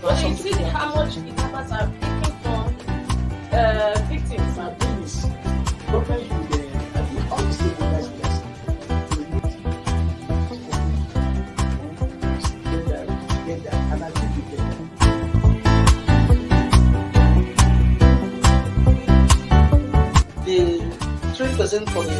But you see how much kidnappers are taking from victims. My thing is, government should all the stakeholders get that, and I think we get that. The 3% for the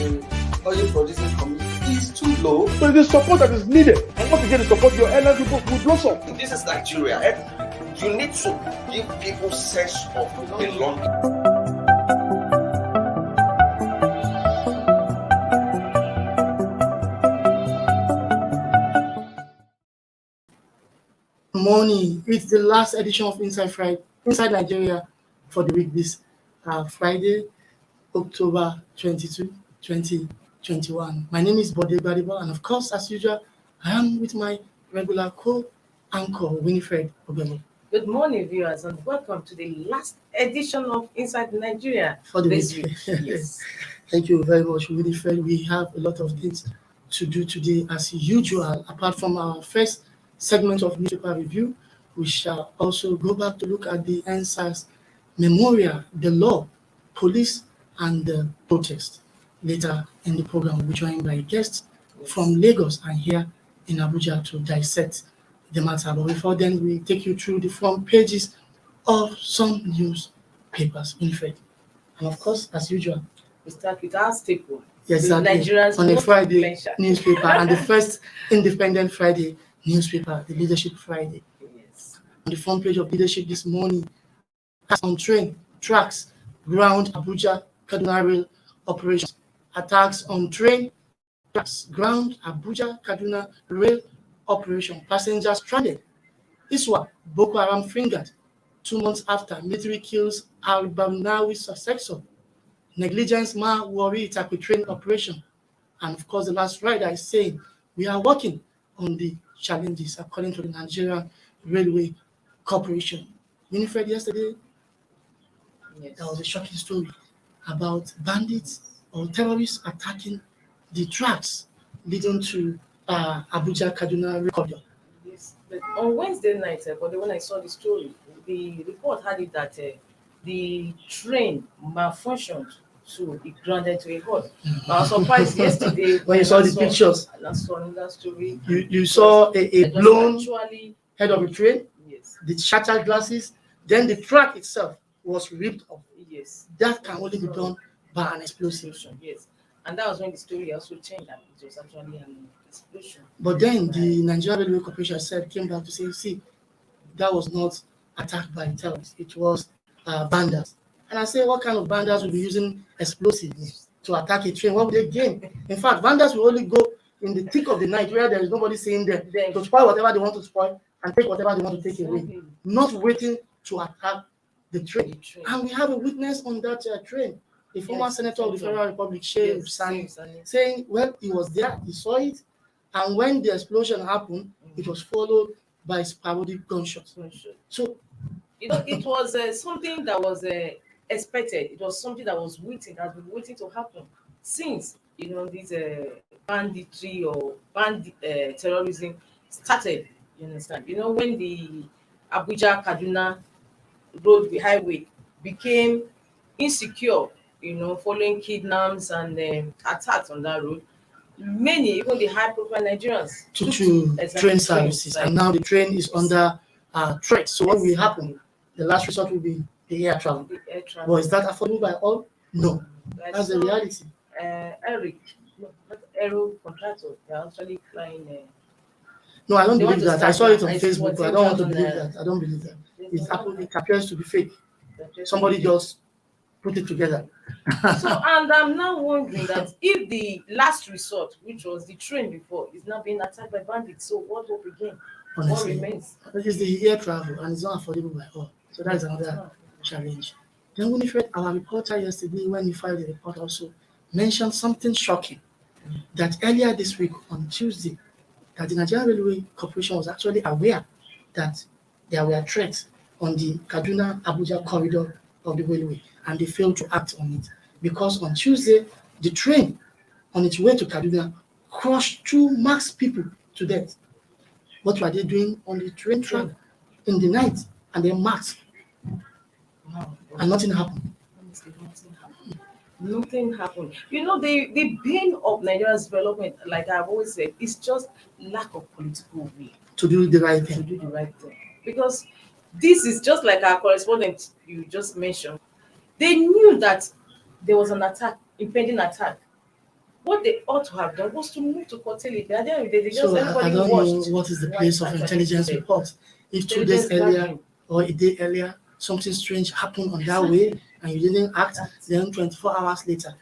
oil producing community is too low. So the support that is needed, and once you get the support, your airline people will blossom. This is Nigeria. You need to give people sense of belonging. Morning. It's the last edition of Inside Nigeria for the week this Friday, October 22, 2021. My name is Bode Badiba, and of course, as usual, I am with my regular co-anchor, Winifred Obelo. Good morning, viewers, and welcome to the last edition of Inside Nigeria For the this week. week. Yes. Thank you very much, Winifred. We have a lot of things to do today, as usual. Apart from our first segment of newspaper review, we shall also go back to look at the NSAS memorial, the law, police, and the protest. Later in the program, we'll be joined by guests from Lagos and here in Abuja to dissect the matter. But before then, we take you through the front pages of some newspapers, Winifred. And of course, as usual, We start with our staple. yes, the exactly, Nigerians on a most Friday influential. newspaper and the first independent Friday newspaper, the Leadership Friday. Yes. On the front page of Leadership this morning, on train, tracks, ground, Abuja, Kaduna Rail operations. Attacks on train, tracks, ground, Abuja, Kaduna Rail operation. Passengers stranded. Iswa, Boko Haram fingered. 2 months after, military kills al-Bamnawi successor. Negligence, ma worry, Taku train operation. And of course, the last rider is saying, we are working on the challenges according to the Nigerian Railway Corporation. Winifred, yesterday, Yes. there was a shocking story about bandits or terrorists attacking the tracks leading to Abuja Kaduna Rail corridor. Yes. But on Wednesday night, but when I saw the story, the report had it that the train malfunctioned to be grounded to a halt. I was surprised yesterday When you saw the pictures, and I saw another story. you saw a It was blown actually, head of a train, yes, the shattered glasses, then the track itself was ripped off. yes. That can only be done by an explosive. Yes. And that was when the story also changed that it was actually an explosion. But then the Nigerian Railway Corporation came back to say, see, that was not attacked by terrorists, it was bandits. And I say, what kind of bandits will be using explosives to attack a train? What would they gain? In fact, bandits will only go in the thick of the night where there is nobody seeing them to spoil whatever they want to spoil and take whatever they want to take away, not waiting to attack the train. And we have a witness on that train, the former senator of the Federal Republic, Sheikh Sani, saying, well, he was there, he saw it, and when the explosion happened, it was followed by sporadic gunshots. So, it was something that was expected. It was something that was waiting to happen since this banditry or terrorism started. You understand? When the Abuja Kaduna road, the highway, became insecure, following kidnaps and attacks on that road, many, even the high-profile Nigerians, took to train services, and now the train is under threat. So what will happen? The last resort will be the air travel. Well, is that affordable by all? No. That's the reality. Eric, not Aero contractor, they're actually flying. No, I don't They believe want to that. I saw it on start Facebook, but I don't want to believe 14,000 that. I don't believe that. It appears to be fake. Somebody just put it together. So, and I'm now wondering that if the last resort, which was the train before, is now being attacked by bandits, so what hope again? What Honestly, remains? it is the air travel, and it's not affordable by all. So that is another challenge. Then Winifred, our reporter yesterday, when he filed the report, also mentioned something shocking, that earlier this week on Tuesday, that the Nigerian Railway Corporation was actually aware that there were threats on the Kaduna-Abuja corridor of the railway, and they failed to act on it. Because on Tuesday, the train on its way to Kaduna crushed 2 masked people to death. What were they doing on the train track? in the night and then marched, Wow. and nothing happened. Honestly, nothing happened. Nothing happened. You know, the bane of Nigeria's development, like I've always said, is just lack of political will To do the right to thing. do the right thing. Because this is just like our correspondent you just mentioned. They knew that there was an attack, impending attack. What they ought to have done was to move to curtail it. At the end of the day, they just So I everybody don't know watched. what is the what place of actually intelligence happened. report. If 2 days Intelligence earlier gathering. or a day earlier something strange happened on that way and you didn't act, then 24 hours later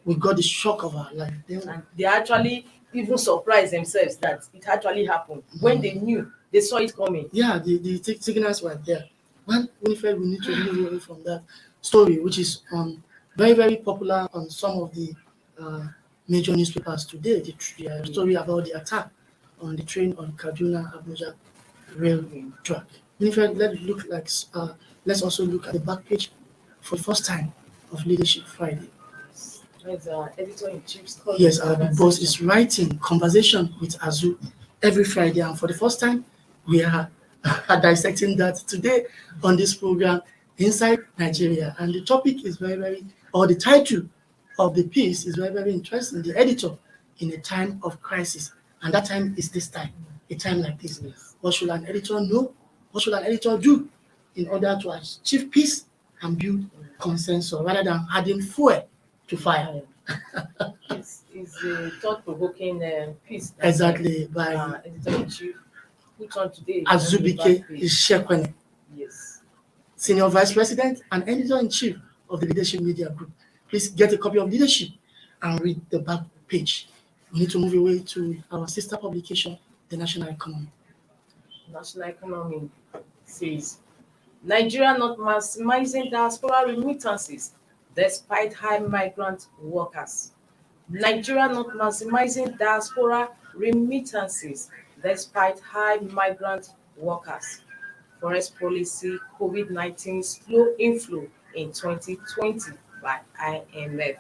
we got the shock of our life. Then And they actually even surprised themselves that it actually happened when they knew they saw it coming. yeah, the signals were there. One Winifred, we need to move away from that story, which is very, very popular on some of the uh, major newspapers today. The story about the attack on the train on Kaduna Abuja rail track. Winifred, let's also look at the back page for the first time of Leadership Friday. That's our editor in chief's Yes, our big boss is writing conversation with Azu every Friday, and for the first time, we are dissecting that today on this program inside Nigeria. And the topic is the title of the piece is very, very interesting. The editor in a time of crisis, and that time is this time, a time like this. What should an editor know? What should an editor do in order to achieve peace and build consensus rather than adding fuel to fire? It's a thought-provoking piece. Exactly, by editor in chief put on today. Azubike Ishekwene, Yes. Senior Vice President and Editor-in-Chief of the Leadership Media Group. Please get a copy of Leadership and read the back page. We need to move away to our sister publication, The National Economy. National economy says Nigeria not maximizing diaspora remittances despite high migrant workers. Nigeria not maximizing diaspora remittances despite high migrant workers. Forest policy COVID-19 slow inflow in 2020 by IMF.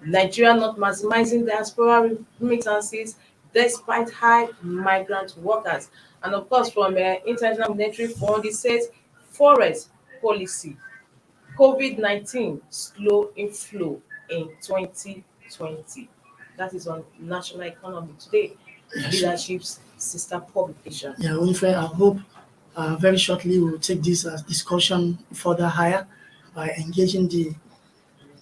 Nigeria not maximizing diaspora remittances despite high migrant workers. And of course, from International Monetary Fund, it says forest policy COVID-19 slow inflow in 2020. That is on national economy today, Leadership's sister publication. Yeah, Winifred, I hope very shortly we'll take this discussion further higher by engaging the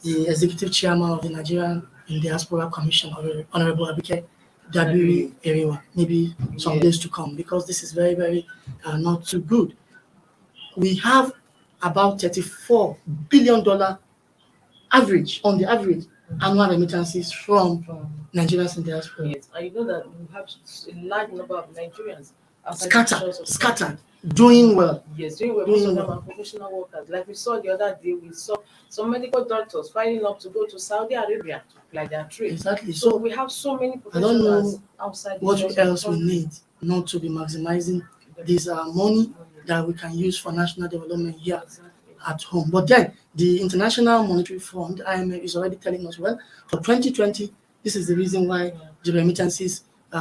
executive chairman of the Nigerian Diaspora Commission, Honorable Abike Dabiri Eriwa, maybe some days to come, because this is very, very not too good. We have about $34 billion average, on the average, annual remittances from Nigerians in diaspora. Yes, and you know that we have a large number of Nigerians outside the shores of Scattered, doing well. Yes, doing well. Most of them are professional workers. Like we saw the other day, we saw some medical doctors filing up to go to Saudi Arabia to apply their trade. Exactly. So we have so many I don't professionals know outside the what shores else of the we country. need not to be maximizing this money that we can use for national development here at home. But then the International Monetary Fund, IMF, is already telling us, well, for 2020, this is the reason why the remittances we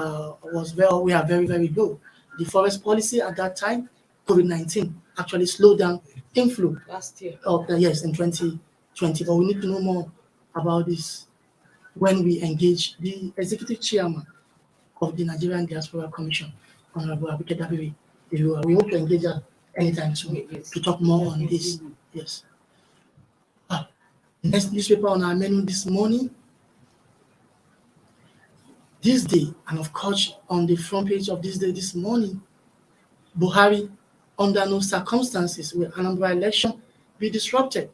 are very, very low. The forest policy at that time, COVID-19, actually slowed down inflow. Last year. Yes, in 2020. But we need to know more about this when we engage the executive chairman of the Nigerian Diaspora Commission, Honorable Abike Dabiri. We hope to engage her anytime soon to talk more on this. Yes. Next newspaper on our menu this morning, THISDAY, and of course on the front page of THISDAY this morning, Buhari, under no circumstances will Anambra election be disrupted.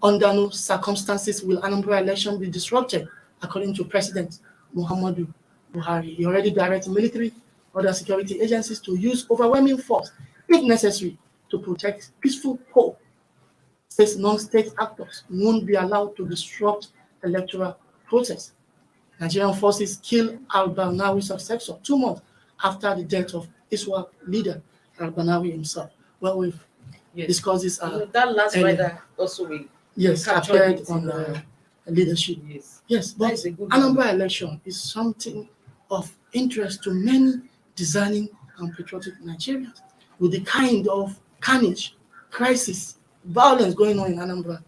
Under no circumstances will Anambra election be disrupted, according to President Muhammadu Buhari. He already directed military, other security agencies to use overwhelming force, if necessary, to protect peaceful poll. Says non-state actors won't be allowed to disrupt electoral process. Nigerian forces kill al-Banawi's successor 2 months after the death of ISWAP leader al-Banawi himself. Well, we've discussed this. That last rider also we appeared on leadership. Yes, but Anambra election is something of interest to many discerning and patriotic Nigerians. with the kind of carnage, crisis, violence going on in Anambra,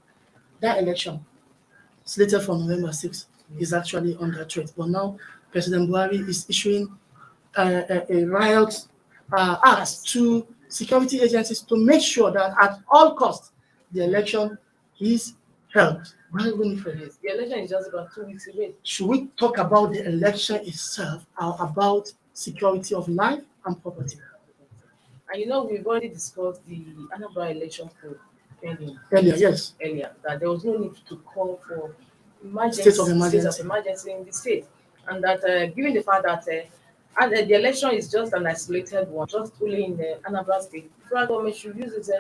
that election slated for November 6th is actually under threat. But now President Buhari is issuing a riot act to security agencies to make sure that at all costs the election is held. Right, Winifred? Yes, the election is just about 2 weeks away. Should we talk about the election itself or about security of life and property? And we've already discussed the Anambra election code pending Earlier, yes. earlier, that there was no need to call for State of emergency. in the state, and that given the fact that the election is just an isolated one, just only in the Anambra state, the federal government should use its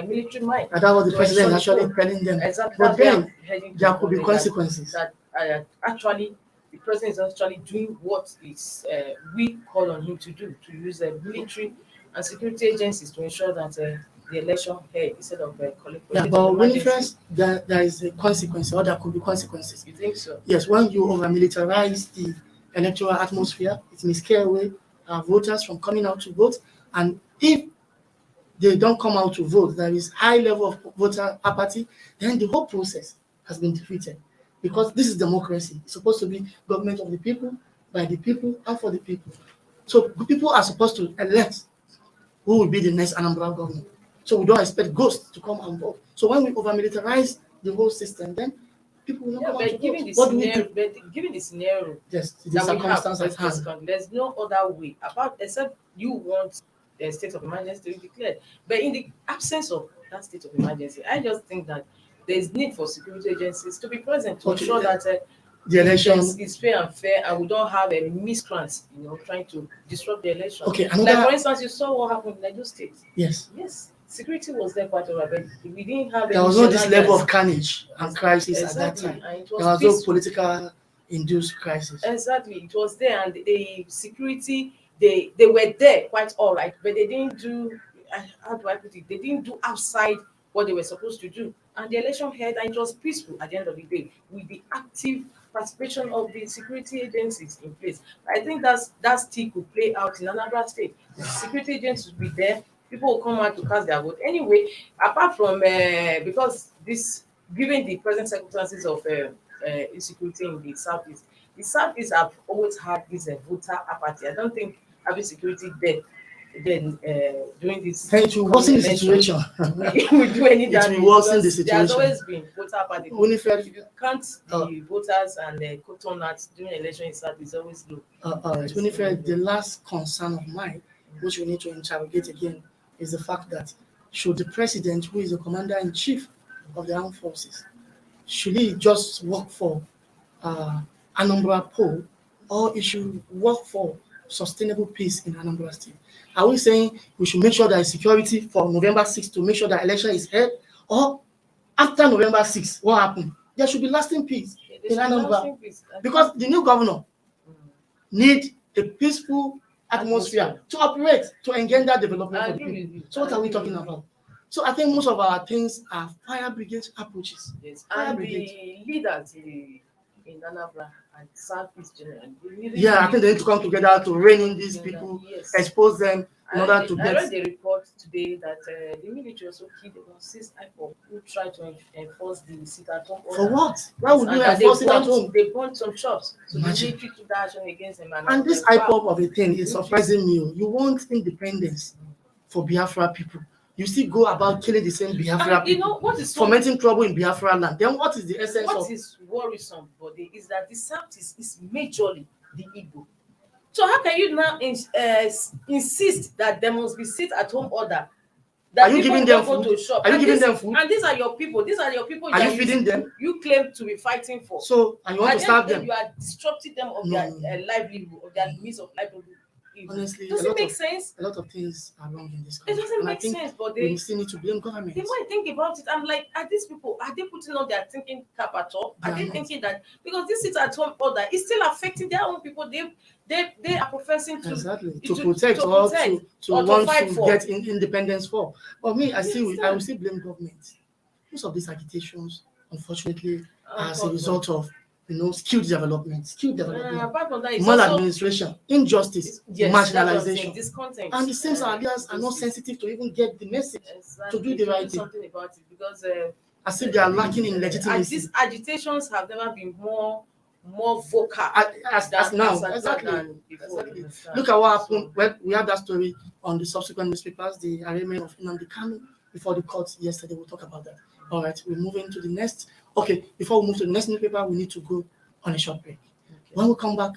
military might. And that was the to president ensure actually telling them. Exactly. But then heading there to could be consequences. That actually the president is actually doing what is we call on him to do, to use military and security agencies to ensure that the election held instead of collecting. Yeah, but when first there is a consequence, or there could be consequences. You think so? Yes, when you over-militarize the electoral atmosphere, it may scare away voters from coming out to vote. And if they don't come out to vote, there is high level of voter apathy, then the whole process has been defeated. Because this is democracy. It's supposed to be government of the people, by the people, and for the people. So the people are supposed to elect who will be the next Anambra governor. So we don't expect ghosts to come and vote. So when we over-militarize the whole system, then people will not come out to vote. What do we do? But given the scenario Yes, the that we have, circumstance at hand. there's no other way except you want the state of emergency to be declared. But in the absence of that state of emergency, I just think that there's need for security agencies to be present to ensure that the election is fair and we don't have miscreants, trying to disrupt the election. Okay, like for instance, you saw what happened in Edo State. Yes. Security was there quite alright, but we didn't have. There was not this level of carnage and crisis at that time. And there was no political induced crisis. Exactly, it was there, and the security they were there quite all right, but they didn't do. How do I put it? They didn't do outside what they were supposed to do, and the election held, and it was peaceful at the end of the day with the active participation of the security agencies in place. I think that still could play out in another state. The security agencies will be there. People will come out to cast their vote. Anyway, apart from because given the present circumstances of insecurity in the Southeast have always had this voter apathy. I don't think having security there then during this it will worsen the situation. we do any damage. It will worsen the situation. There's always been voter apathy. If you count the voters and the turnout during election itself is always low. All right, Winifred, the last concern of mine, which we need to interrogate again, is the fact that should the president, who is the commander-in-chief of the armed forces, should he just work for Anambra poll, or he should work for sustainable peace in Anambra State? Are we saying we should make sure there is security for November 6th to make sure the election is held, or after November 6th, what happened? There should be lasting peace in Anambra, because the new governor need a peaceful atmosphere to operate, to engender development for the people. So what are we talking about? So I think most of our things are fire brigade approaches. Yes, and the leaders in Anambra and Southeast generally. I think they need to come together to rein in these people, expose them in order to get. I read the report today that the military also killed about 6 IPOB who tried to enforce the sit-at-home order. For what? Why would you enforce it at home? They burned some shops. So the military took that action against them. And this IPOB of a thing is surprising me. You want independence for Biafra people. You still go about killing the same Biafra people, what is fomenting trouble in Biafra land. Then what is the essence of? What is worrisome, body, is that the Southeast is majorly the Igbo. So how can you now insist that there must be sit-at-home order? That are you giving them food? To shop? Are you giving them food? And these are your people. These are your people. Are you feeding them? You claim to be fighting for. So, and you want to starve them? You are disrupting them of their livelihood, of their means of livelihood. Honestly, does it make sense? A lot of things are wrong in this country. It doesn't make sense, but they still need to blame government. They might think about it. I'm like, are these people, are they putting on their thinking cap at all? Are they thinking that because this sit-at-home order is still affecting their own people? They are professing to protect or want to get independence for. But me, I will still blame government. Most of these agitations, unfortunately, as a result of skill development, Apart from that, it's maladministration, injustice, yes, that's what I'm saying, marginalization. discontent. And the same ideas are not sensitive to even get the message, to do the right thing. Something about it, because as if they are lacking in legitimacy. These agitations have never been more vocal as now. Exactly. Look at what happened when we had that story on the subsequent newspapers, the arraignment of Nnamdi Kanu before the court yesterday. We'll talk about that. All right, we're moving to the next. Okay, before we move to the next newspaper, we need to go on a short break. Okay. When we come back,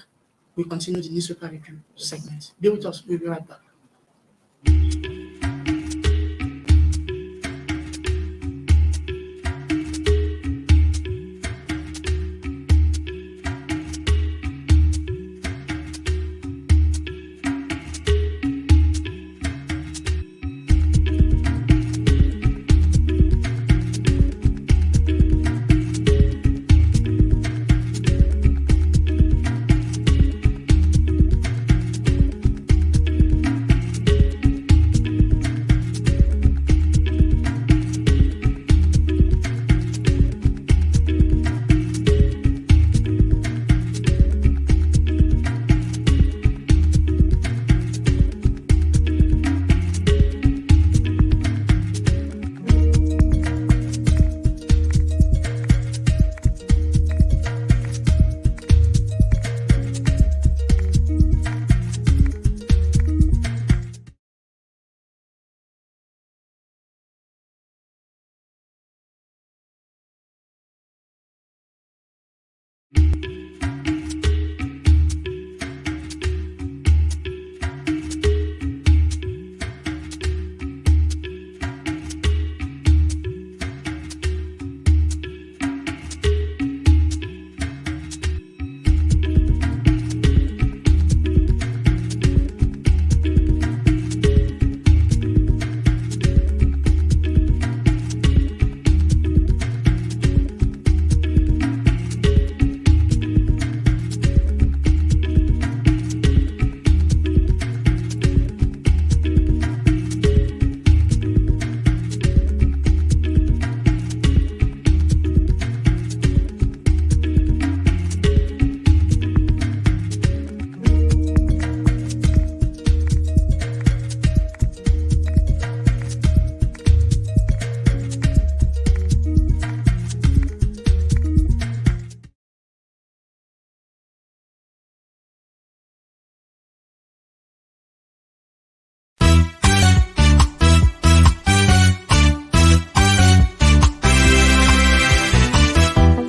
we continue the newspaper review segment. Be with us. We'll be right back.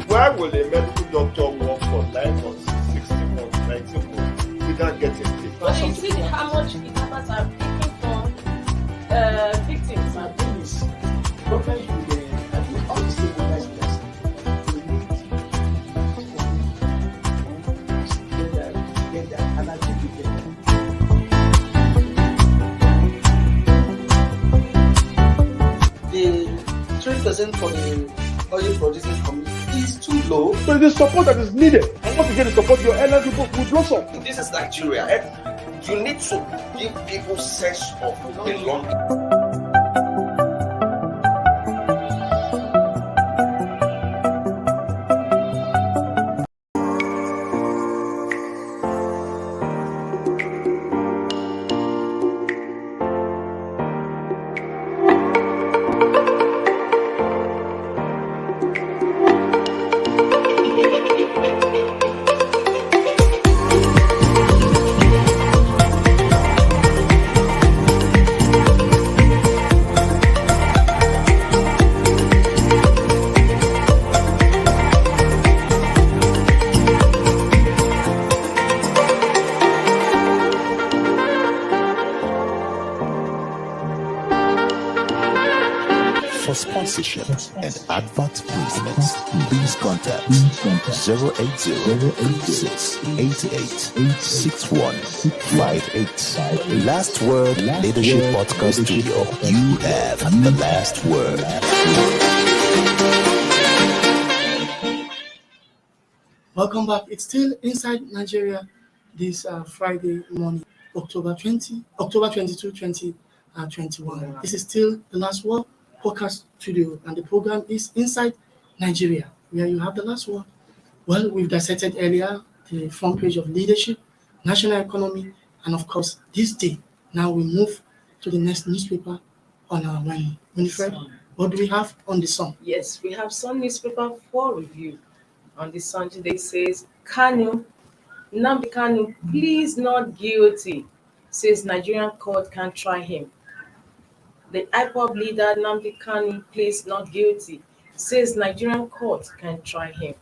Why will a medical doctor work for 9 months, 16 months, 19 months without getting paid? But you see how much kidnappers are taking from victims. My thing is, government will all the stabilized person. Get that, and I think we get that. The 3% for the oil producing community is too low. So it is support that is needed. And once you get the support, your airline people will blossom. This is Nigeria. You need to give people sense of belonging. For sponsorship and advert placements, please contact 080-88-6158. Last Word Leadership Podcast Studio. You have the last word. Welcome back. It's still inside Nigeria this Friday morning, October 22, 2021. This is still the Last Word Podcast Studio, and the program is Inside Nigeria, where you have the last word. Well, we've dissected earlier the front page of leadership, national economy, and of course, this day. Now we move to the next newspaper on our menu. Winifred, what do we have on the sun? Yes, we have some newspaper for review. On the Sun today says, Nnamdi Kanu, please not guilty, says Nigerian court can try him. The IPOB leader Nnamdi Kanu pleads not guilty, says Nigerian court can try him.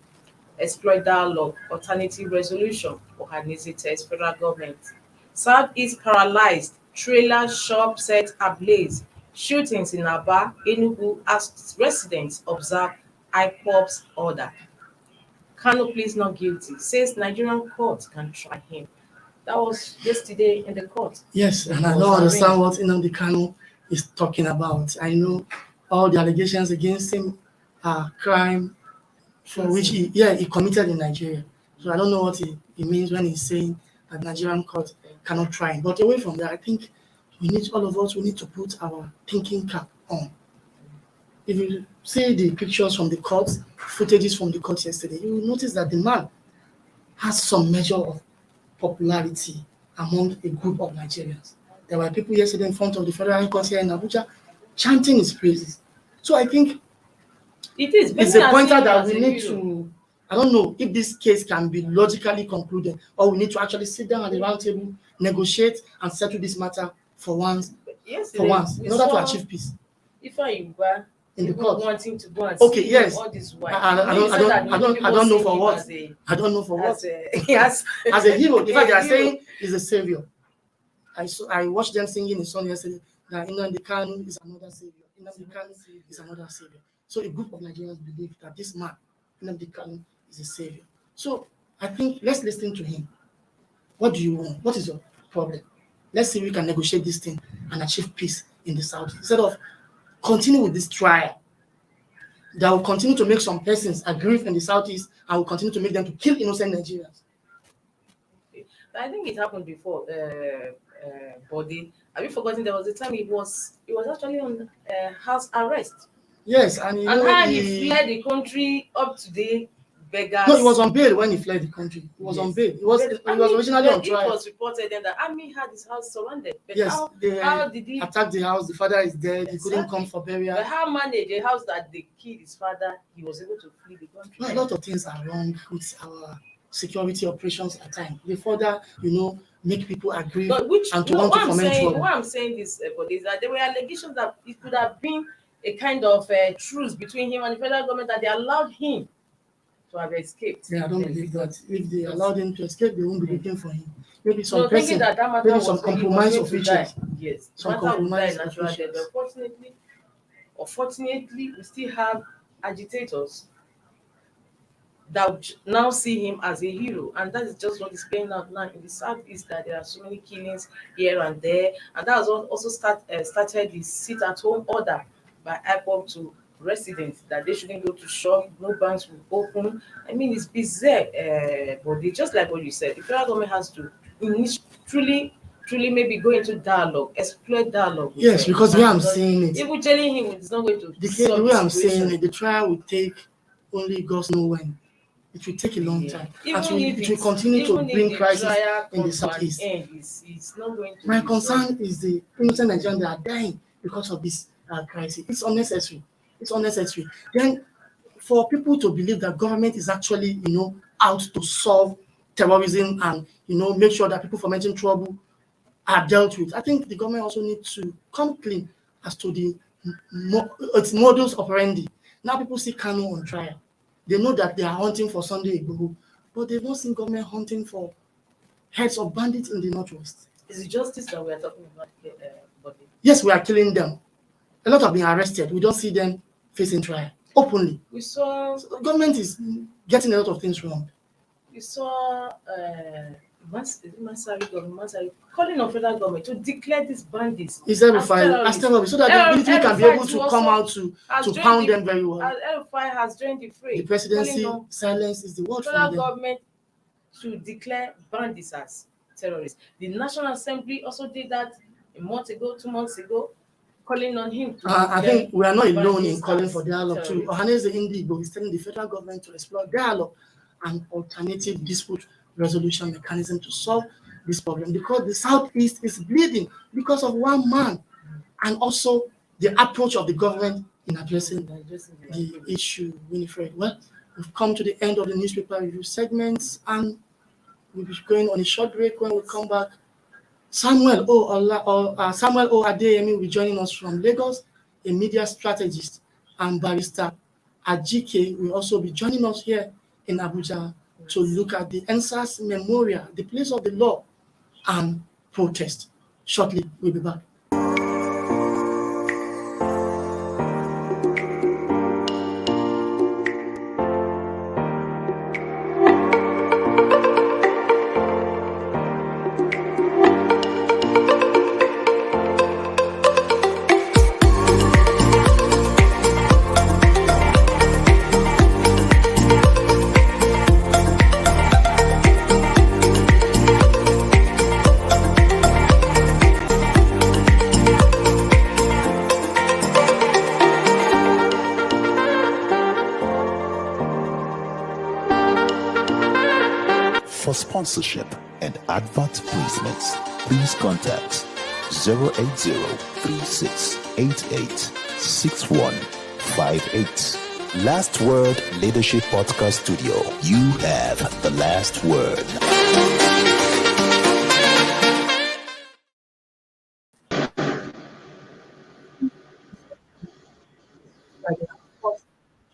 Explore dialogue, alternative resolution for Hanese test federal government. Southeast paralyzed, trailer shop set ablaze. Shootings in Aba, Enugu as residents observe IPOB's order. Kanu pleads not guilty, says Nigerian court can try him. That was yesterday in the court. Yes, and It I was don't understand arraigned. what Nnamdi Kanu is talking about. I know all the allegations against him are crime for which he committed in Nigeria. So I don't know what he means when he's saying that Nigerian court cannot try him. But away from that, I think all of us, we need to put our thinking cap on. If you see the pictures from the court, footages from the court yesterday, you will notice that the man has some measure of popularity among a group of Nigerians. There were people yesterday in front of the federal High Court here in Abuja chanting his praises. So I think It is. it's Many a are pointer seeing it that as we a need hero. to, I don't know if this case can be logically concluded, or we need to actually sit down at the round table, negotiate, and settle this matter for once, Yesterday, in order to achieve peace. Ifeanyi In the people court. wanting to go and Okay, see yes. him all this I while. don't know for what. I don't know for what. Yes. As a hero, in fact, they are hero. saying he's a savior. I watched them singing a song yesterday that Nnamdi Kanu is another savior. Nnamdi Kanu is another savior. So a group of Nigerians believe that this man, Nnamdi Kanu, is a savior. So I think let's listen to him. What do you want? What is your problem? Let's see if we can negotiate this thing and achieve peace in the South. Instead of continue with this trial that will continue to make some persons aggrieve in the Southeast and will continue to make them to kill innocent Nigerians. I think it happened before. Body. Have you forgotten there was a time he was actually on house arrest, Yes, and you and know how he fled the country up to the beggars. No, he was on bail when he fled the country. He was on Yes. bail. He was originally on trial. It was reported then that army had his house surrounded. But Yes, how they did he? attacked the house. The father is dead. He couldn't come Exactly. for burial. But how manage a house that they killed his father? He was able to flee the country. No, a lot of things are wrong with our security operations at times. They further, make people agree But and to want to foment trouble. why I'm saying this, but is that there were allegations that it could have been a kind of truce between him and the federal government that they allowed him to have escaped. Yeah, I don't believe that. If they allowed him to escape, they won't be looking for him. Maybe some So thinking person, that matter maybe was some going- he was compromise going to officials. die. Yes, Some matter would die compromise natural death. officials. But unfortunately, we still have agitators that would now see him as a hero, and that is just what is playing out now in the Southeast. That there are so many killings here and there, and that has also started the sit-at-home order by IPOB to residents that they shouldn't go to shop, no banks will open. I mean, it's bizarre, but they, just like what you said, the federal government has to truly maybe go into dialogue, explore dialogue. with Yes, them. because the way I'm saying it, Even telling him it's not going to the solve way I'm situation. saying it, the trial will take only God knows when. It will take a long time. Even And if it will continue to even if bring the crisis trial in the comes to an Southeast. end, it's not going to My be concern is the innocent Nigerians that are dying because of this crisis. It's unnecessary. It's unnecessary. Then, for people to believe that government is actually, out to solve terrorism and, make sure that people fomenting trouble are dealt with, I think the government also needs to come clean as to its modus operandi. Now people see Kanu on trial. They know that they are hunting for Sunday Igboho, but they've not seen government hunting for heads of bandits in the Northwest. Is it justice that we are talking about here, Body? Yes, we are killing them. A lot have been arrested. We don't see them facing trial openly. We saw So the government is getting a lot of things wrong. Masari calling on federal government to declare these bandits It's as as terrorists. terrorists, so that the military can be able to El-Rufai come also out has to joined pound the- them very well. El-Rufai has joined the fray. The presidency calling on silence is the word federal from them. government to declare bandits as terrorists. The National Assembly also did that a month ago, 2 months ago, calling on him to I declare think we are not alone in bandits calling as for dialogue too. terrorists. Ohaneze Indigbo is telling the federal government to explore dialogue an alternative dispute resolution mechanism to solve this problem, because the Southeast is bleeding because of one man, and also the approach of the government in addressing the issue, Winifred. Well, we've come to the end of the newspaper review segments, and we'll be going on a short break. When we come back, Samuel O. Adeyemi will be joining us from Lagos, a media strategist, and barrister Ajike will also be joining us here in Abuja to look at the NSAS Memorial, the place of the law and protest. Shortly, we'll be back. For sponsorship and advert placements, please contact 080-3688-6158. Last Word Leadership Podcast Studio. You have the last word.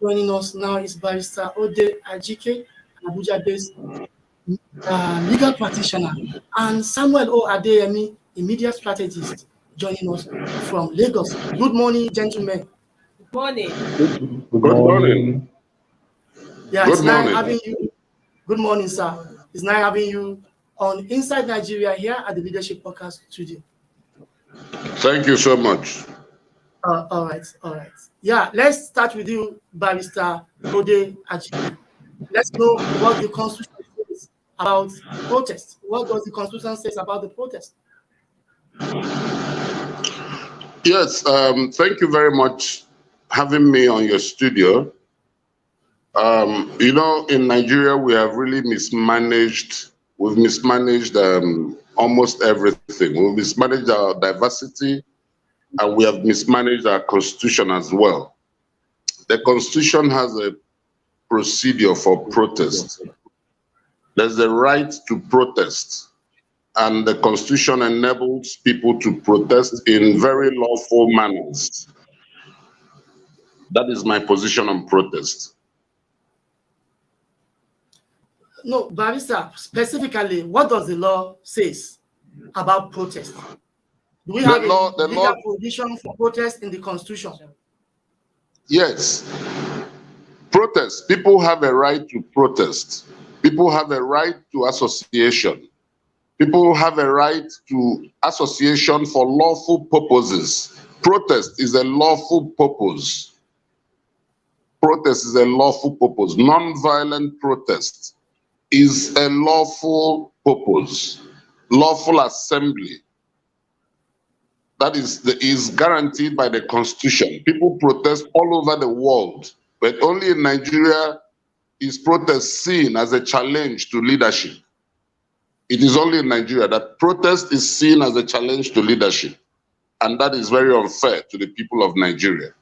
Joining us now is barrister Ode Ajike, Abuja-based legal practitioner, and Samuel O. Adeyemi, a media strategist, joining us from Lagos. Good morning, gentlemen. Good morning. Good morning. Yeah, Good it's nice morning. having you. Good morning, sir. It's nice having you on Inside Nigeria here at the Leadership Podcast Studio. Thank you so much. All right. Yeah, let's start with you, barrister Ode Ajike. Let's know what the Constitution says about protest. What does the Constitution say about the protest? Yes, thank you very much having me on your studio. In Nigeria, we have really mismanaged almost everything. We've mismanaged our diversity, and we have mismanaged our Constitution as well. The Constitution has a procedure for protest. There's a right to protest, and the Constitution enables people to protest in very lawful manners. That is my position on protest. No, barrister, specifically, what does the law say about protest? Do we have a legal provision for protest in the Constitution? Yes. Protest. People have a right to protest. People have a right to association. People have a right to association for lawful purposes. Protest is a lawful purpose. Protest is a lawful purpose. Non-violent protest is a lawful purpose. Lawful assembly. That is guaranteed by the Constitution. People protest all over the world, but only in Nigeria is protest seen as a challenge to leadership. It is only in Nigeria that protest is seen as a challenge to leadership, and that is very unfair to the people of Nigeria.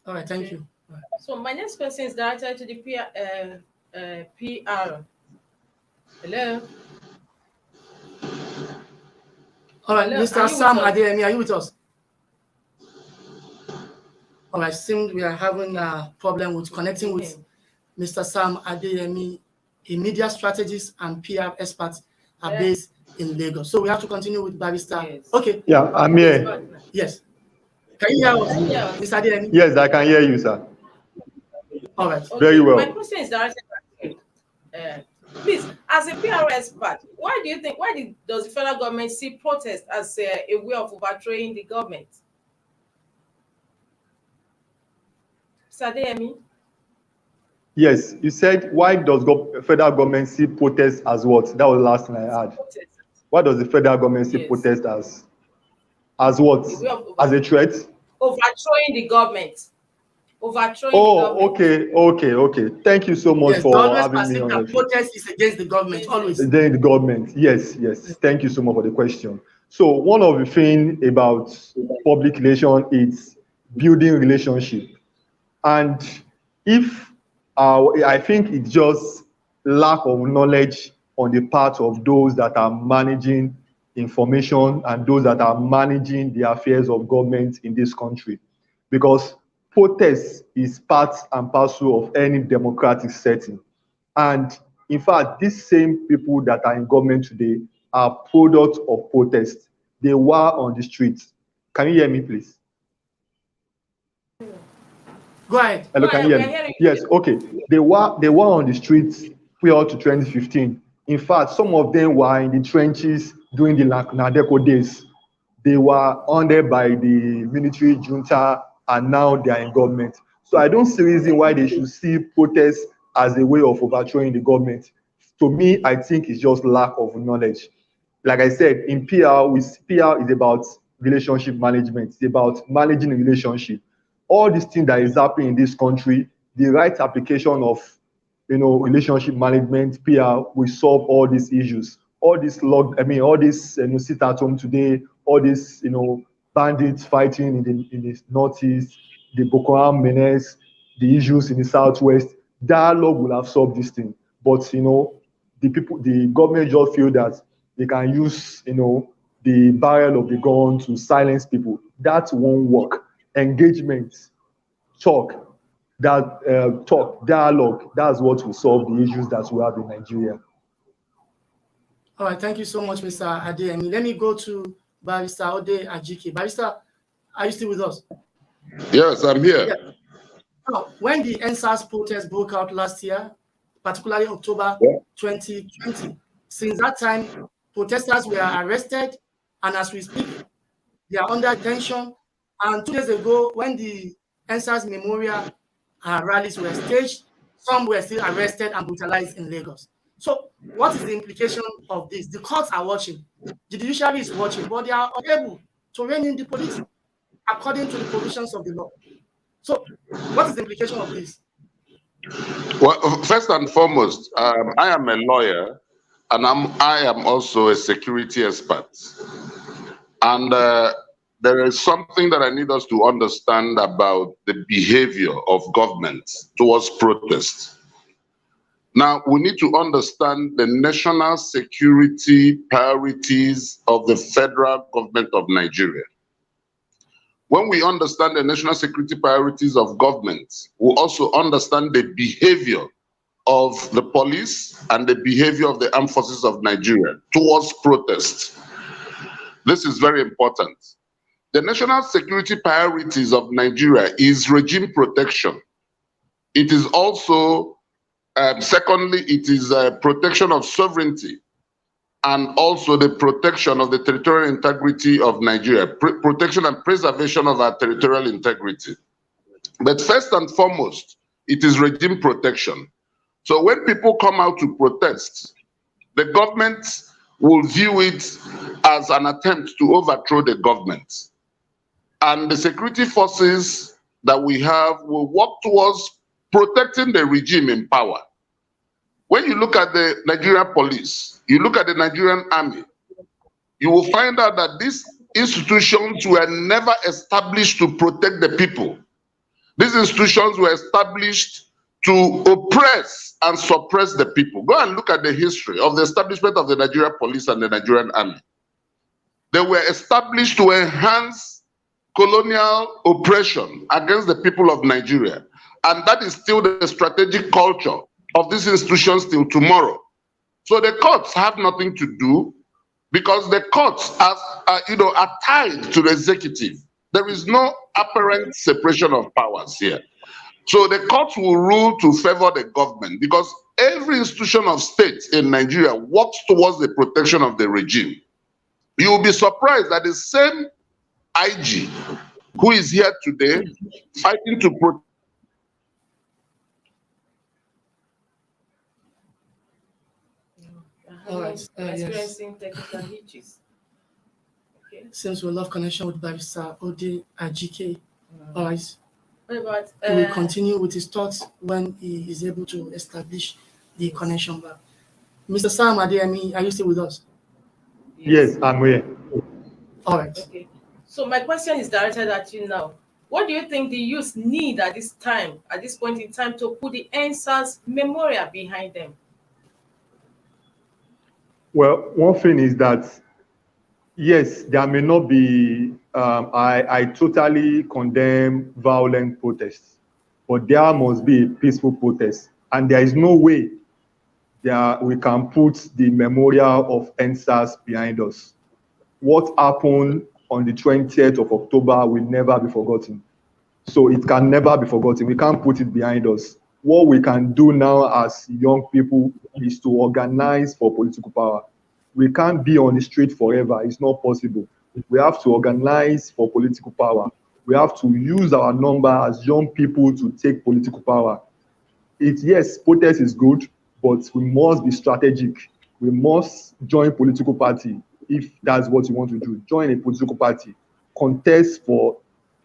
All right, thank you. So my next question is directed to the PR. Hello. All right, Hello, Mr. Sam Adeyemi, are you with us? All right, seems we are having a problem with connecting with Mr. Sam Adeyemi, a media strategist and PR expert based in Lagos. So we have to continue with barrister. Yes. Okay. Yeah, I'm here. Yes. Can you hear us, Mr. Adeyemi? Yes, I can hear you, sir. All right. Okay, Very well. My question is directed to you. Please, as a PR expert, why does the federal government see protest as a way of overthrowing the government? Sadeyemi? Yes, you said, why does federal government see protest as what? That was the last thing I had. Protest. Why does the federal government see protest as what? As a threat? Overthrowing the government. overthrowing the Oh, government. okay. Thank you so much Yes, they for always having me perceive on that your show. protest is against the government, always. Then the government. Yes. Thank you so much for the question. So one of the things about public relation is building relationship. And if I think it's just lack of knowledge on the part of those that are managing information and those that are managing the affairs of government in this country. Because protest is part and parcel of any democratic setting. And in fact, these same people that are in government today are products of protest. They were on the streets. Can you hear me, please? Go ahead. Hello, Go can you ahead, hear we are me? hearing you. Yes, okay. They were on the streets prior to 2015. In fact, some of them were in the trenches during the Nadeco days. They were under by the military junta and now they are in government. So I don't see reason why they should see protests as a way of overthrowing the government. To me, I think it's just lack of knowledge. Like I said, in PR is about relationship management. It's about managing a relationship. All these things that is happening in this country, the right application of relationship management, PR will solve all these issues. All this sit at home today, all these bandits fighting in the northeast, the Boko Haram menace, the issues in the southwest. Dialogue will have solved this thing. But the government just feel that they can use the barrel of the gun to silence people. That won't work. Engagement, talk, dialogue. That's what will solve the issues that we have in Nigeria. All right, thank you so much, Mr. Adeyemi. Let me go to Barrister Ode Ajike. Barrister, are you still with us? Yes, I'm here. Yeah. Now, when the NSAS protest broke out last year, particularly October 2020, since that time, protesters were arrested, and as we speak, they are under detention. And 2 days ago, when the NSAS memorial rallies were staged, some were still arrested and brutalized in Lagos. So what is the implication of this? The courts are watching, the judiciary is watching, but they are unable to rein in the police according to the provisions of the law. So what is the implication of this? Well, first and foremost, I am a lawyer, and I am also a security expert. And there is something that I need us to understand about the behavior of government towards protest. Now, we need to understand the national security priorities of the federal government of Nigeria. When we understand the national security priorities of government, we also understand the behavior of the police and the behavior of the armed forces of Nigeria towards protest. This is very important. The national security priorities of Nigeria is regime protection. It is also, secondly, it is protection of sovereignty and also the protection of the territorial integrity of Nigeria, protection and preservation of our territorial integrity. But first and foremost, it is regime protection. So when people come out to protest, the government will view it as an attempt to overthrow the government. And the security forces that we have will work towards protecting the regime in power. When you look at the Nigerian police, you look at the Nigerian army, you will find out that these institutions were never established to protect the people. These institutions were established to oppress and suppress the people. Go and look at the history of the establishment of the Nigerian police and the Nigerian army. They were established to enhance colonial oppression against the people of Nigeria. And that is still the strategic culture of these institutions till tomorrow. So the courts have nothing to do because the courts are tied to the executive. There is no apparent separation of powers here. So the courts will rule to favor the government because every institution of state in Nigeria works towards the protection of the regime. You will be surprised that the same IG who is here today fighting to protect. All right. Yes. Experiencing technical hitches. Okay. Since we love connection with Barrister Ode Ajike, all right. What about He will continue with his thoughts when he is able to establish the connection back. Mr. Sam Adeyemi, are you still with us? Yes, I'm here. All right. Okay. So my question is directed at you now. What do you think the youth need at this time, at this point in time, to put the answers memorial behind them? Well, one thing is that yes, there may not be. I totally condemn violent protests, but there must be a peaceful protest, and there is no way that we can put the memorial of NSAS behind us. What happened on the 20th of October will never be forgotten. So it can never be forgotten. We can't put it behind us. What we can do now as young people is to organize for political power. We can't be on the street forever. It's not possible. We have to organize for political power. We have to use our number as young people to take political power. Yes, protest is good, but we must be strategic. We must join political party if that's what you want to do. Join a political party, contest for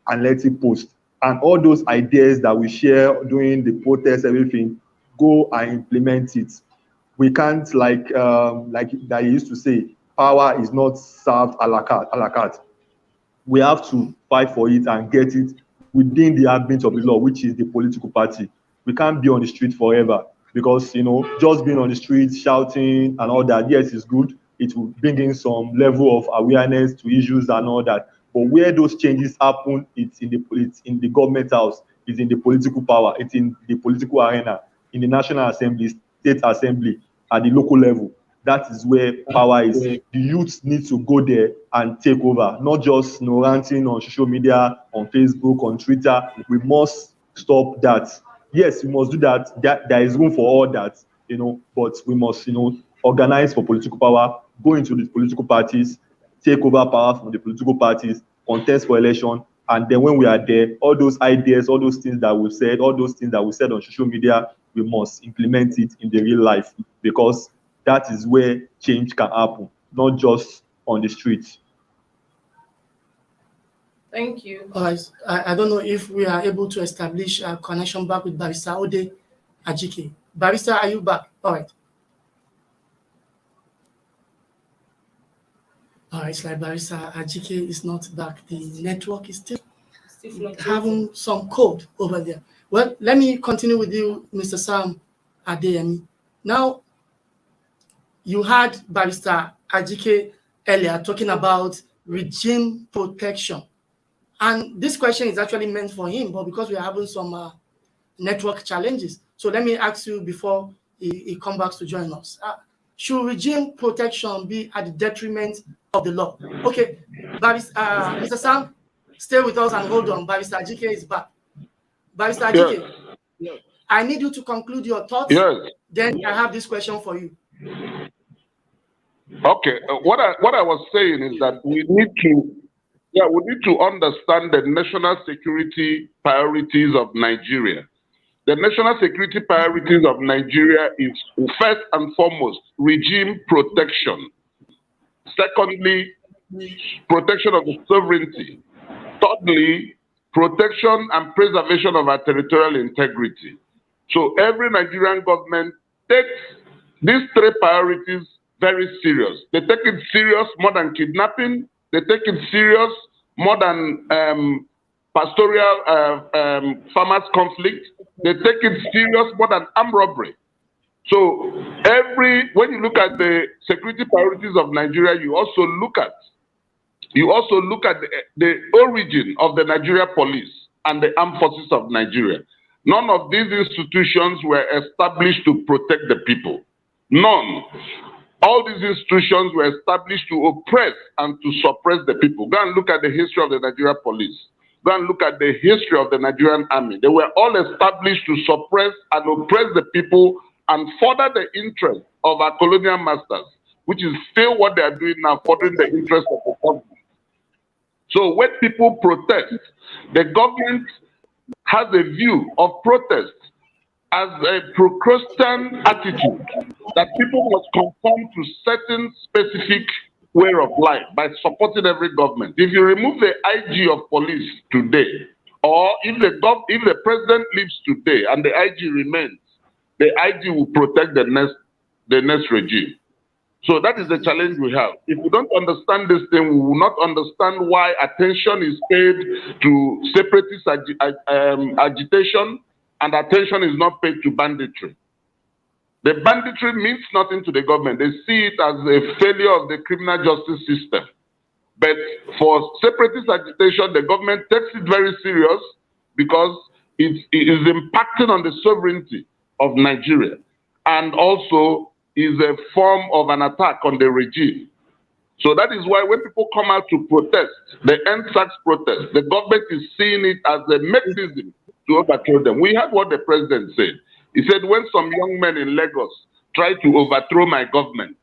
an elected post, and all those ideas that we share during the protest, everything, go and implement it. We can't like that he used to say, power is not served a la carte. A la carte. We have to fight for it and get it within the ambit of the law, which is the political party. We can't be on the street forever because, just being on the street, shouting and all that, yes, it's good. It will bring in some level of awareness to issues and all that. But where those changes happen, it's in the government house, it's in the political power, it's in the political arena, in the National Assembly, State Assembly, at the local level. That is where power is. The youth need to go there and take over, not just ranting on social media, on Facebook, on Twitter. We must stop that. Yes, we must do that. There is room for all that, but we must, organize for political power, go into the political parties, take over power from the political parties, contest for election, and then when we are there, all those ideas, all those things that we said, all those things that we said on social media, we must implement it in the real life because that is where change can happen, not just on the streets. Thank you. All right. I don't know if we are able to establish a connection back with Barrister Ode Ajike. Barrister, are you back? All right. All right, it's like Barrister Ajike is not back. The network is still having some code over there. Well, let me continue with you, Mr. Sam Adeyemi. Now, you had Barrister Ajike earlier talking about regime protection. And this question is actually meant for him, but because we are having some network challenges. So let me ask you before he comes back to join us. Should regime protection be at the detriment of the law? Okay, Mr. Sam, stay with us and hold on. Barrister Ajike is back. Barrister Ajike, yes. I need you to conclude your thoughts. Yes. Then I have this question for you. Okay. What I was saying is that we need to understand the national security priorities of Nigeria. The national security priorities of Nigeria is first and foremost regime protection. Secondly, protection of the sovereignty. Thirdly, protection and preservation of our territorial integrity. So every Nigerian government takes these three priorities very serious. They take it serious more than kidnapping. They take it serious more than pastoral farmers conflict. They take it serious more than armed robbery. So when you look at the security priorities of Nigeria, you also look at the origin of the Nigeria police and the armed forces of Nigeria. None of these institutions were established to protect the people. None. All these institutions were established to oppress and to suppress the people. Go and look at the history of the Nigeria police. Go and look at the history of the Nigerian army. They were all established to suppress and oppress the people and further the interest of our colonial masters, which is still what they are doing now, furthering the interest of the government. So when people protest, the government has a view of protest as a Procrustean attitude that people must conform to certain specific way of life by supporting every government. If you remove the IG of police today, Or if the president leaves today and the IG remains, the IG will protect the next regime. So that is the challenge we have. If we don't understand this thing, we will not understand why attention is paid to separatist agitation and attention is not paid to banditry. The banditry means nothing to the government. They see it as a failure of the criminal justice system. But for separatist agitation, the government takes it very serious because it is impacting on the sovereignty of Nigeria and also is a form of an attack on the regime. So that is why when people come out to protest, the end tax protest, the government is seeing it as a mechanism to overthrow them. We heard what the president said. He said, when some young men in Lagos try to overthrow my government,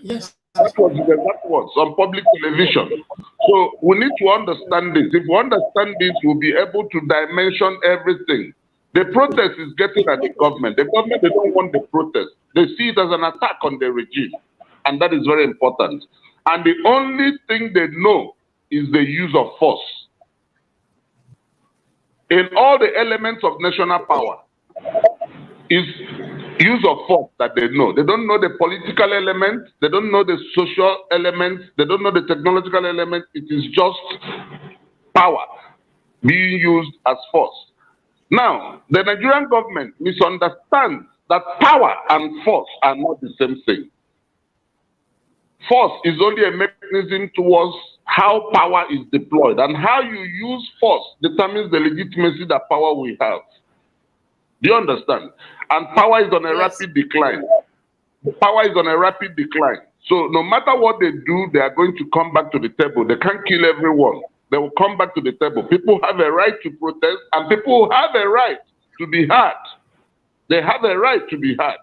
Yes. that was the exact words on public television. So we need to understand this. If we understand this, we'll be able to dimension everything. The protest is getting at the government. The government, they don't want the protest. They see it as an attack on the regime. And that is very important. And the only thing they know is the use of force. In all the elements of national power, is use of force that they know. They don't know the political element, they don't know the social element, they don't know the technological element. It is just power being used as force. Now, the Nigerian government misunderstands that power and force are not the same thing. Force is only a mechanism towards how power is deployed, and how you use force determines the legitimacy that power will have. Do you understand? And power is on a rapid decline. Power is on a rapid decline. So no matter what they do, they are going to come back to the table. They can't kill everyone. They will come back to the table. People have a right to protest, and people have a right to be heard. They have a right to be heard.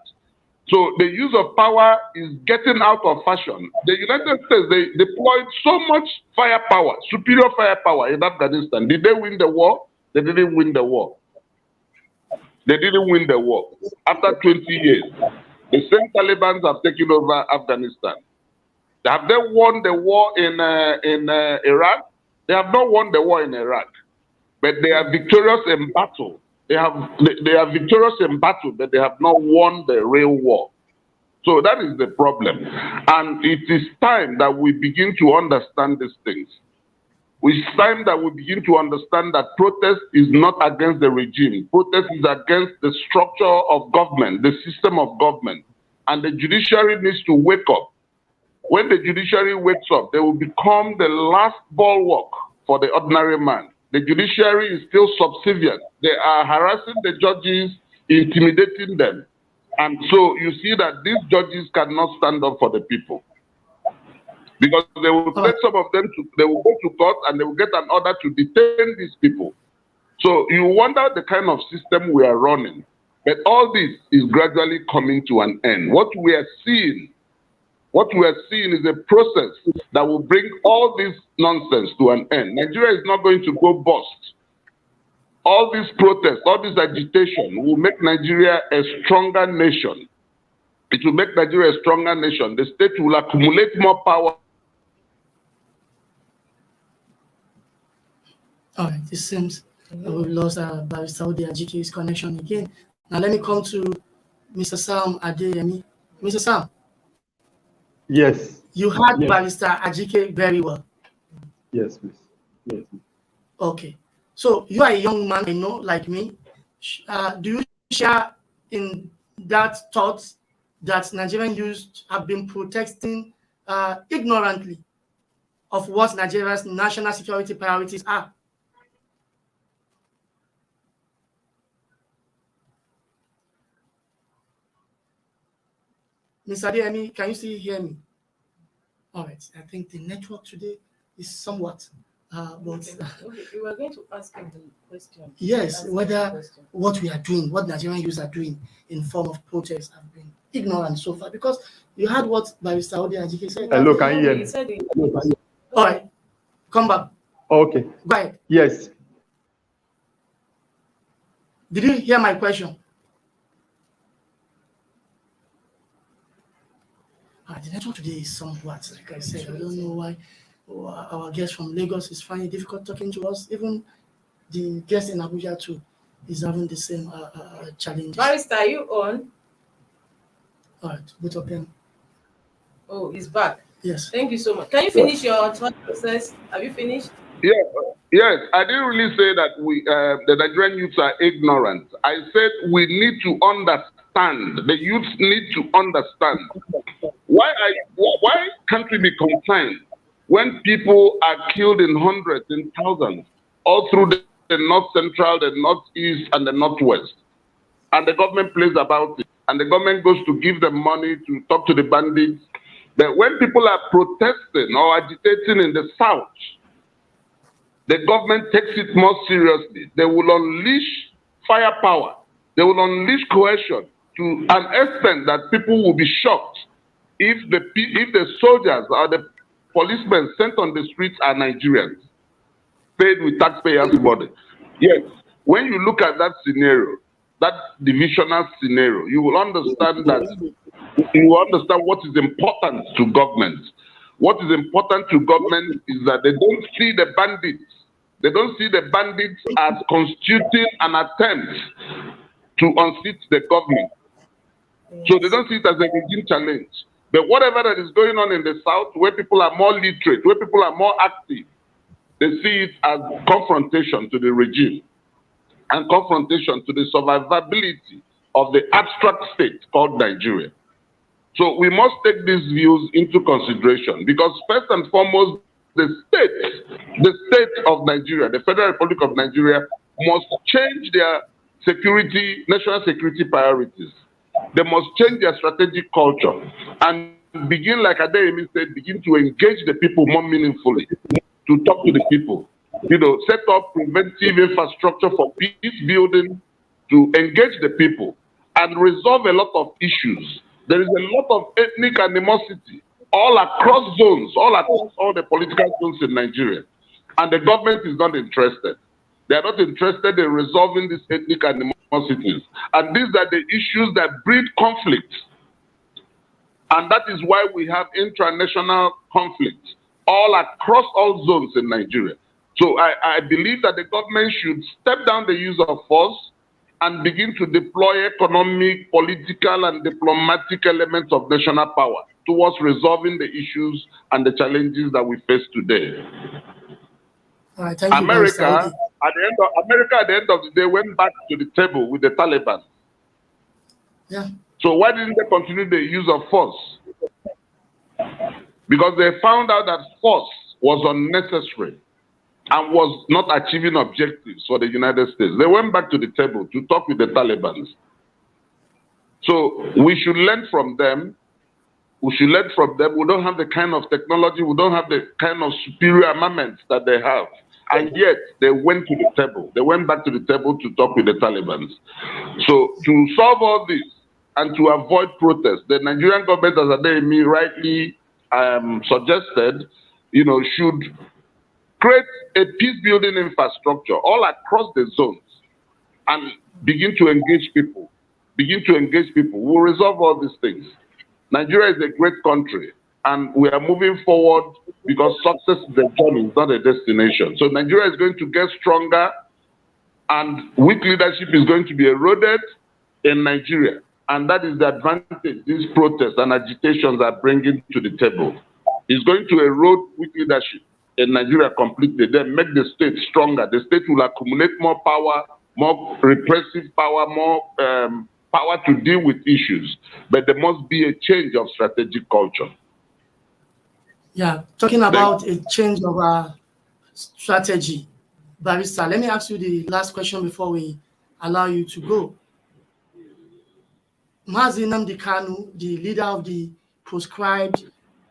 So the use of power is getting out of fashion. The United States, they deployed so much firepower, superior firepower in Afghanistan. Did they win the war? They didn't win the war. They didn't win the war. After 20 years, the same Taliban have taken over Afghanistan. Have they won the war in Iraq? They have not won the war in Iraq, but they are victorious in battle. They are victorious in battle, but they have not won the real war. So that is the problem. And it is time that we begin to understand these things. It's time that we begin to understand that protest is not against the regime. Protest is against the structure of government, the system of government. And the judiciary needs to wake up. When the judiciary wakes up, they will become the last bulwark for the ordinary man. The judiciary is still subservient. They are harassing the judges, intimidating them. And so you see that these judges cannot stand up for the people. Because they will take some of them, they will go to court and they will get an order to detain these people. So you wonder the kind of system we are running. But all this is gradually coming to an end. What we are seeing is a process that will bring all this nonsense to an end. Nigeria is not going to go bust. All this protest, all this agitation will make Nigeria a stronger nation. It will make Nigeria a stronger nation. The state will accumulate more power. All right, it seems we've lost Barrister Ode Ajike's connection again. Now let me come to Mr. Sam Adeyemi. Mr. Sam. Yes. You heard Barrister Ajike very well. Yes, please. Yes. Okay. So you are a young man, I know, like me. Do you share in that thought that Nigerian youth have been protesting ignorantly of what Nigeria's national security priorities are? Mr. Adeyemi, can you still hear me? All right. I think the network today is somewhat, but Okay, we were going to ask him the question. yes, whether what we are doing, what Nigerian youth are doing in form of protest have been ignorant so far. Because you heard what Barrister Ode Ajike said. Hello, can you hear me? He said it. All right. Come back. Okay. Go ahead. Yes. Did you hear my question? The network today is somewhat, like I said, I don't know why our guest from Lagos is finding it difficult talking to us. Even the guest in Abuja too is having the same challenges. Barrister, are you on? All right, both of them. Oh, he's back. Yes. Thank you so much. Can you finish your thought process? Have you finished? Yeah, yes, I didn't really say that the Nigerian youths are ignorant. I said we need to understand. The youths need to understand. Why can't we be concerned when people are killed in hundreds, in thousands, all through the north central, the northeast, and the northwest, and the government plays about it, and the government goes to give them money to talk to the bandits. But when people are protesting or agitating in the south, the government takes it more seriously. They will unleash firepower. They will unleash coercion to an extent that people will be shocked if the soldiers or the policemen sent on the streets are Nigerians, paid with taxpayers' money. Yes, when you look at that scenario, that divisional scenario, you will understand what is important to government. What is important to government is that they don't see the bandits. They don't see the bandits as constituting an attempt to unseat the government. So they don't see it as a regime challenge. But whatever that is going on in the south, where people are more literate, where people are more active, they see it as confrontation to the regime and confrontation to the survivability of the abstract state called Nigeria. So we must take these views into consideration, because first and foremost, the state of Nigeria, the Federal Republic of Nigeria, must change their national security priorities. They must change their strategic culture and begin, like Adeyemi said, begin to engage the people more meaningfully, to talk to the people, set up preventive infrastructure for peace building, to engage the people and resolve a lot of issues. There is a lot of ethnic animosity all across zones, all across all the political zones in Nigeria. And the government is not interested. They are not interested in resolving these ethnic animosities. And these are the issues that breed conflict. And that is why we have intranational conflict all across all zones in Nigeria. So I believe that the government should step down the use of force and begin to deploy economic, political, and diplomatic elements of national power towards resolving the issues and the challenges that we face today. All right, thank you, America, at the end of the day, went back to the table with the Taliban. Yeah. So why didn't they continue the use of force? Because they found out that force was unnecessary and was not achieving objectives for the United States. They went back to the table to talk with the Taliban. So we should learn from them. We should learn from them. We don't have the kind of technology, we don't have the kind of superior armaments that they have. And yet they went to the table. They went back to the table to talk with the Taliban. So to solve all this and to avoid protests, the Nigerian government, as Adeyemi rightly suggested, should create a peace-building infrastructure all across the zones and begin to engage people. We'll resolve all these things. Nigeria is a great country, and we are moving forward because success is a journey, it's not a destination. So Nigeria is going to get stronger, and weak leadership is going to be eroded in Nigeria. And that is the advantage these protests and agitations are bringing to the table. It's going to erode weak leadership in Nigeria completely, then make the state stronger. The state will accumulate more power, more repressive power, more power to deal with issues. But there must be a change of strategic culture. Yeah, talking about a change of strategy, Barrister, let me ask you the last question before we allow you to go. Mazi Nnamdi Kanu, the leader of the proscribed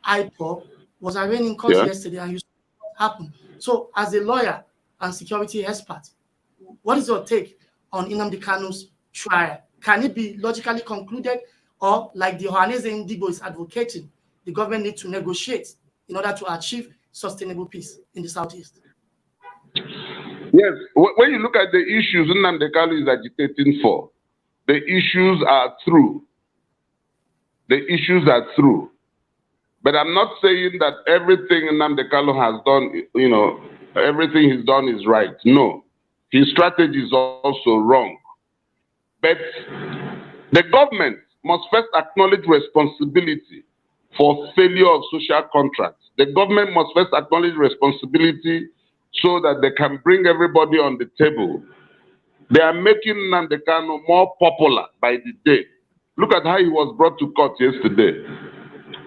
IPOB, was arraigned in court yesterday, and you saw what happened. So, as a lawyer and security expert, what is your take on Nnamdi Kanu's trial? Can it be logically concluded, or like the Ohanaeze Ndigbo is advocating, the government needs to negotiate in order to achieve sustainable peace in the Southeast? Yes, when you look at the issues Nnamdi Kanu is agitating for, the issues are true. But I'm not saying that everything Nnamdi Kanu has done, everything he's done is right. No. His strategy is also wrong. But the government must first acknowledge responsibility for failure of social contracts. The government must first acknowledge responsibility so that they can bring everybody on the table. They are making Nnamdi Kanu more popular by the day. Look at how he was brought to court yesterday.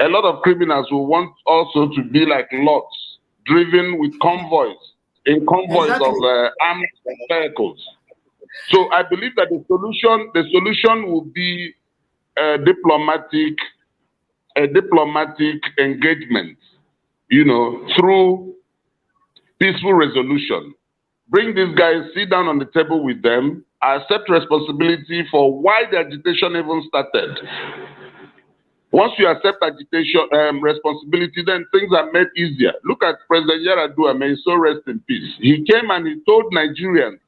A lot of criminals will want also to be like lots, driven with convoys, in convoys of armed vehicles. So I believe that the solution will be a diplomatic engagement, through peaceful resolution. Bring these guys, sit down on the table with them, accept responsibility for why the agitation even started. Once you accept agitation responsibility, then things are made easier. Look at President Yar'Adua, may he so rest in peace. He came and he told Nigerians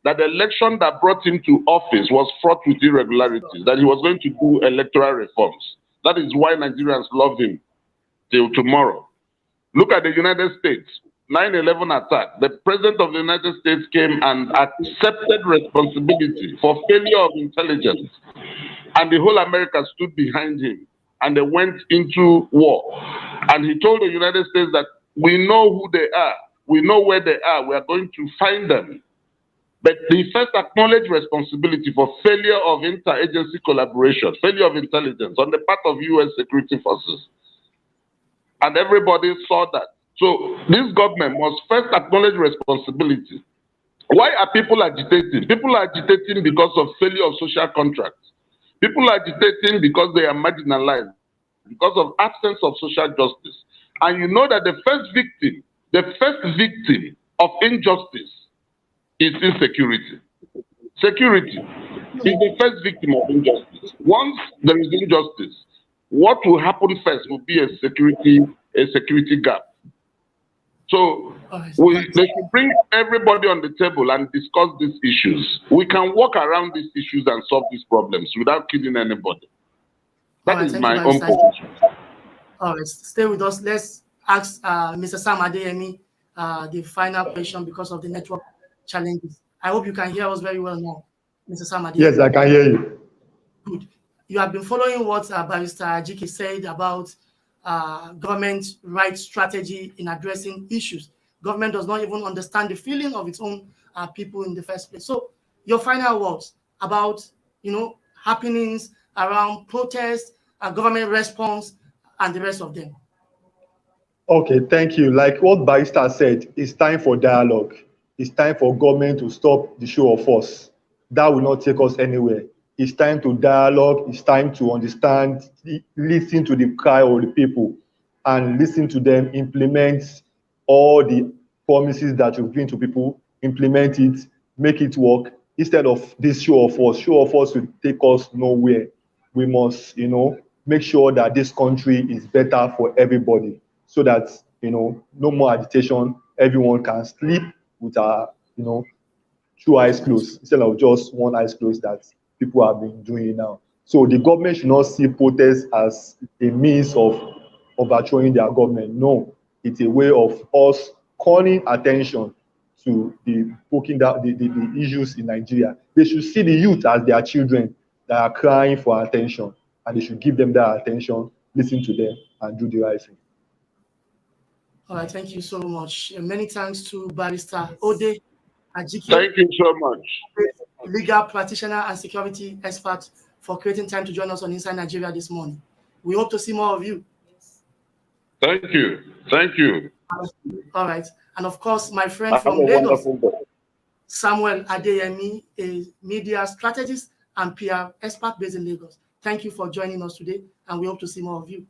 that the election that brought him to office was fraught with irregularities, that he was going to do electoral reforms. That is why Nigerians love him till tomorrow. Look at the United States, 9/11 attack. The President of the United States came and accepted responsibility for failure of intelligence. And the whole America stood behind him. And they went into war. And he told the United States that we know who they are. We know where they are. We are going to find them. But they first acknowledged responsibility for failure of interagency collaboration, failure of intelligence on the part of U.S. security forces. And everybody saw that. So this government must first acknowledge responsibility. Why are people agitating? People are agitating because of failure of social contracts. People are agitating because they are marginalized, because of absence of social justice. And you know that the first victim of injustice is insecurity. Security is the first victim of injustice. Once there is injustice, what will happen first will be a security gap. So they should bring everybody on the table and discuss these issues. We can work around these issues and solve these problems without killing anybody. That is my own position. All right, stay with us. Let's ask Mr. Sam Adeyemi the final question because of the network challenges. I hope you can hear us very well now, Mr. Sam Adeyemi. Yes, I can hear you. Good. You have been following what Barrister Ajike said about government right strategy in addressing issues. Government does not even understand the feeling of its own people in the first place. So your final words about, happenings around protests, government response, and the rest of them. Okay, thank you. Like what Barrister said, it's time for dialogue. It's time for government to stop the show of force. That will not take us anywhere. It's time to dialogue. It's time to understand, listen to the cry of the people, and listen to them implement all the promises that you've given to people, implement it, make it work, instead of this show of force. Show of force will take us nowhere. We must, make sure that this country is better for everybody, so that, no more agitation. Everyone can sleep with two eyes closed, instead of just one eye closed that people have been doing now. So the government should not see protests as a means of overthrowing their government. No, it's a way of us calling attention to the issues in Nigeria. They should see the youth as their children that are crying for attention, and they should give them that attention, listen to them, and do the right thing. All right, thank you so much. Many thanks to Barrister Ode Ajike. Thank you so much. Legal practitioner and security expert, for creating time to join us on Inside Nigeria this morning. We hope to see more of you. Thank you. Thank you. All right. And of course, my friend from Lagos, Samuel Adeyemi, a media strategist and PR expert based in Lagos. Thank you for joining us today, and we hope to see more of you.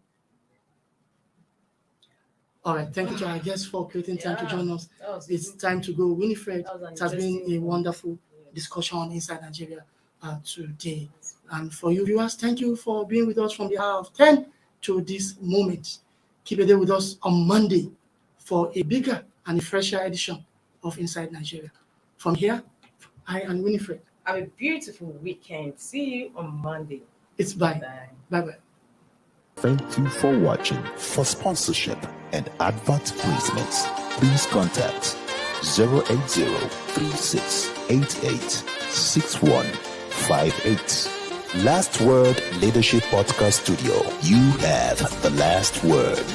All right. Thank you to our guests for creating time to join us. It's time to go. Winifred, it has been a wonderful discussion on Inside Nigeria today. And for you viewers, thank you for being with us from the hour of 10 to this moment. Keep a day with us on Monday for a bigger and a fresher edition of Inside Nigeria. From here, I am Winifred. Have a beautiful weekend. See you on Monday. It's bye. Bye-bye. Thank you for watching. For sponsorship and advert placements, please contact 080-3688-6158. Last Word Leadership Podcast Studio. You have the last word.